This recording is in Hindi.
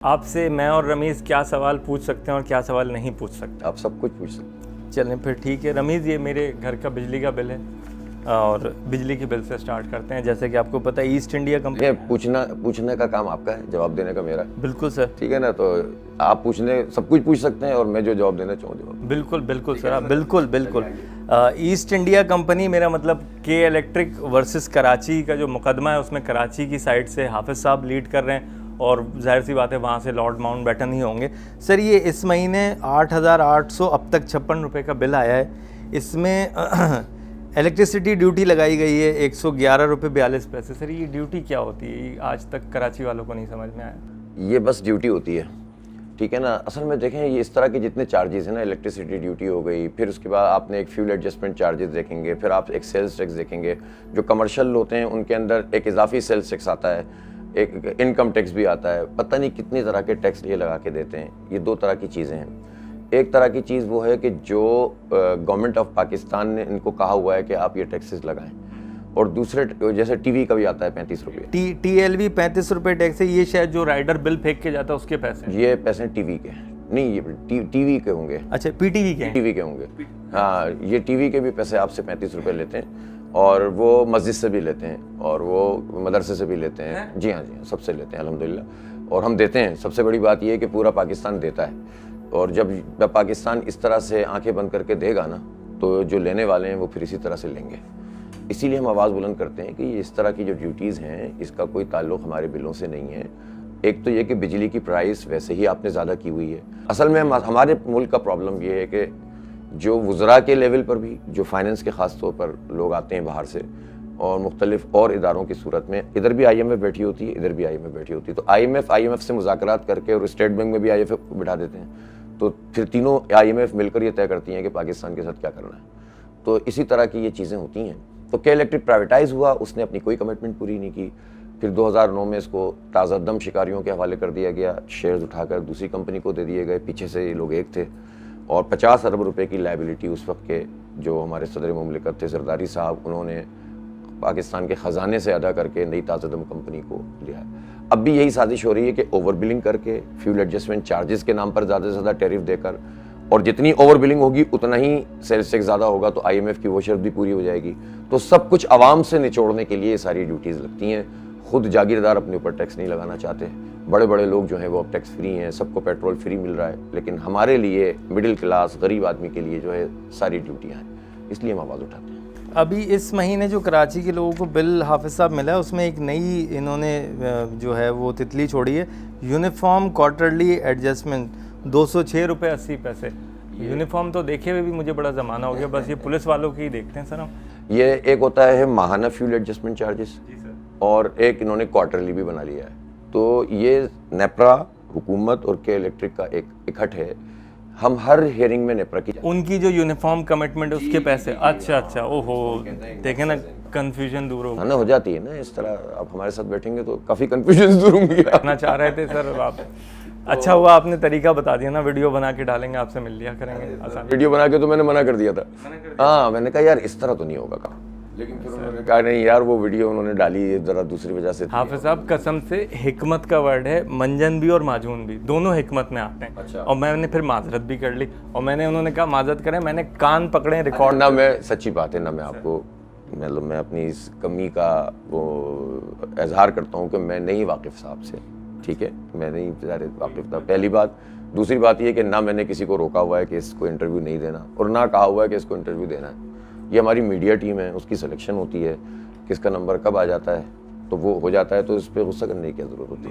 आपसे मैं और रमीज़ क्या सवाल पूछ सकते हैं और क्या सवाल नहीं पूछ सकते? आप सब कुछ पूछ सकते हैं। चलें फिर ठीक है। रमीज़, ये मेरे घर का बिजली का बिल है और बिजली के बिल से स्टार्ट करते हैं। जैसे कि आपको पता है ईस्ट इंडिया कंपनी। ये पूछने का काम आपका है, जवाब देने का मेरा। बिल्कुल सर। ठीक है ना, तो आप सब कुछ पूछ सकते हैं और मैं जो जवाब देना चाहूँ जवाब। बिल्कुल बिल्कुल सर, आप बिल्कुल। ईस्ट इंडिया कंपनी, मेरा मतलब के इलेक्ट्रिक वर्सेस कराची का जो मुकदमा है उसमें कराची की साइड से हाफिज़ साहब लीड कर रहे हैं और जाहिर सी बात है वहाँ से लॉर्ड माउंटबेटन ही होंगे। सर ये इस महीने 8,800 अब तक 56 रुपये का बिल आया है। इसमें इलेक्ट्रिसिटी ड्यूटी लगाई गई है 111 रुपये 42 पैसे। सर ये ड्यूटी क्या होती है? आज तक कराची वालों को नहीं समझ में आया। ये बस ड्यूटी होती है, ठीक है ना। असल में देखें, ये इस तरह के जितने चार्जेस हैं ना, इलेक्ट्रिसिटी ड्यूटी हो गई, फिर उसके बाद आपने एक फ्यूल एडजस्टमेंट चार्जेस देखेंगे, फिर आप एक सेल्स टैक्स देखेंगे। जो कमर्शियल होते हैं उनके अंदर एक इजाफी सेल्स टैक्स आता है, एक इनकम टैक्स भी आता है। पता नहीं कितनी तरह के टैक्स ये लगा के देते हैं। ये दो तरह की चीज़ें हैं। एक तरह की चीज़ वो है कि जो गवर्नमेंट ऑफ पाकिस्तान ने इनको कहा हुआ है कि आप ये टैक्सेस लगाएं, और दूसरे जैसे टीवी का भी आता है 35 रुपये। TLV 35 रुपये टैक्स है। ये शायद जो राइडर बिल फेंक के जाता है उसके पैसे। ये पैसे टीवी के नहीं, ये टीवी के होंगे। अच्छा, PTV के? टीवी के होंगे, हाँ। ये टीवी के भी पैसे आपसे 35 रुपये लेते हैं, और वो मस्जिद से भी लेते हैं, और वो मदरसे से भी लेते हैं। जी हाँ, सबसे लेते हैं अल्हम्दुलिल्लाह, और हम देते हैं। सबसे बड़ी बात ये है कि पूरा पाकिस्तान देता है, और जब पाकिस्तान इस तरह से आंखें बंद करके देगा ना, तो जो लेने वाले हैं वो फिर इसी तरह से लेंगे। इसीलिए हम आवाज़ बुलंद करते हैं कि इस तरह की जो ड्यूटीज़ हैं इसका कोई ताल्लुक़ हमारे बिलों से नहीं है। एक तो ये कि बिजली की प्राइस वैसे ही आपने ज़्यादा की हुई है। असल में हमारे मुल्क का प्रॉब्लम ये है कि जो वुज़रा के लेवल पर भी, जो फाइनेंस के ख़ास तौर पर लोग आते हैं बाहर से, और मुख्तलिफ और इदारों की सूरत में, इधर भी IMF बैठी होती है, इधर भी IMF बैठी होती है, तो IMF से मुज़ाकरात करके, और स्टेट बैंक में भी IMF बिठा देते हैं, तो फिर तीनों IMF मिलकर ये तय करती हैं कि पाकिस्तान के साथ क्या करना है। तो इसी तरह की ये चीज़ें होती हैं। तो के इलेक्ट्रिक प्राइवेटाइज़ हुआ, उसने अपनी कोई कमिटमेंट पूरी नहीं की। फिर 2009 में इसको ताज़ा दम शिकारियों के हवाले कर दिया गया, शेयर्स उठाकर दूसरी कंपनी को दे दिए गए। पीछे से ये लोग एक थे, और 50 अरब रुपए की लायबिलिटी उस वक्त के जो हमारे सदर मुमलिकत थे जरदारी साहब, उन्होंने पाकिस्तान के ख़जाने से अदा करके नई ताज़ादम कंपनी को लिया है। अब भी यही साजिश हो रही है कि ओवर बिलिंग करके, फ्यूल एडजस्टमेंट चार्जेस के नाम पर ज़्यादा से ज़्यादा टैरिफ देकर, और जितनी ओवर बिलिंग होगी उतना ही सेल्स टैक्स ज़्यादा होगा, तो IMF की वो शर्त भी पूरी हो जाएगी। तो सब कुछ आवाम से निचोड़ने के लिए ये सारी ड्यूटीज़ लगती हैं। खुद जागीरदार अपने ऊपर टैक्स नहीं लगाना चाहते, बड़े बड़े लोग जो हैं वो अब टैक्स फ्री हैं, सबको पेट्रोल फ्री मिल रहा है, लेकिन हमारे लिए मिडिल क्लास गरीब आदमी के लिए जो है सारी ड्यूटियाँ हैं, इसलिए हम आवाज़ उठाते हैं। अभी इस महीने जो कराची के लोगों को बिल हाफिज़ साहब मिला है, उसमें एक नई इन्होंने जो है वो तितली छोड़ी है, यूनिफॉर्म क्वार्टरली एडजस्टमेंट 206 रुपये 80 पैसे। यूनिफॉर्म तो देखे हुए भी मुझे बड़ा ज़माना हो गया, बस ये पुलिस वालों की ही देखते हैं सर हम। ये एक होता है माहाना फ्यूल एडजस्टमेंट चार्जेस, और एक इन्होंने क्वार्टरली भी बना लिया है। तो ये नेप्रा, हुकूमत और के इलेक्ट्रिक का एक इकट्ठ है। हम हर हियरिंग में नेप्रा की, उनकी जो यूनिफॉर्म कमिटमेंट है उसके पैसे। अच्छा, ओहो, देखें ना, कंफ्यूजन दूर हो ना हो जाती है ना इस तरह। आप हमारे साथ बैठेंगे तो काफ़ी कंफ्यूजन दूर होंगी। करना चाह रहे थे सर आप। अच्छा हुआ आपने तरीका बता दिया ना, वीडियो बना के डालेंगे, आपसे मिल लिया करेंगे आसान। वीडियो बना के तो मैंने मना कर दिया था। हाँ, मैंने कहा यार इस तरह तो नहीं होगा काम, लेकिन फिर उन्होंने कहा नहीं यार, वो वीडियो उन्होंने डाली ज़रा दूसरी वजह से। हाफिज़ साहब, कसम से हिकमत का वर्ड है, मंजन भी और माजून भी दोनों हिकमत में आते हैं। अच्छा। और मैंने फिर माजरत भी कर ली, और उन्होंने कहा माजरत करें, मैंने कान पकड़े रिकॉर्ड ना। मैं सच्ची बात है ना, मैं आपको मतलब मैं अपनी इस कमी का वो इजहार करता हूँ कि मैं नहीं वाकिफ़ साहब से, ठीक है, मैं नहीं वाकिफ़ था, पहली बात। दूसरी बात ये कि ना मैंने किसी को रोका हुआ है कि इसको इंटरव्यू नहीं देना, और ना कहा हुआ है कि इसको इंटरव्यू देना है। ये हमारी मीडिया टीम है, उसकी सिलेक्शन होती है, किसका नंबर कब आ जाता है तो वो हो जाता है, तो इस पर गुस्सा करने की क्या ज़रूरत होती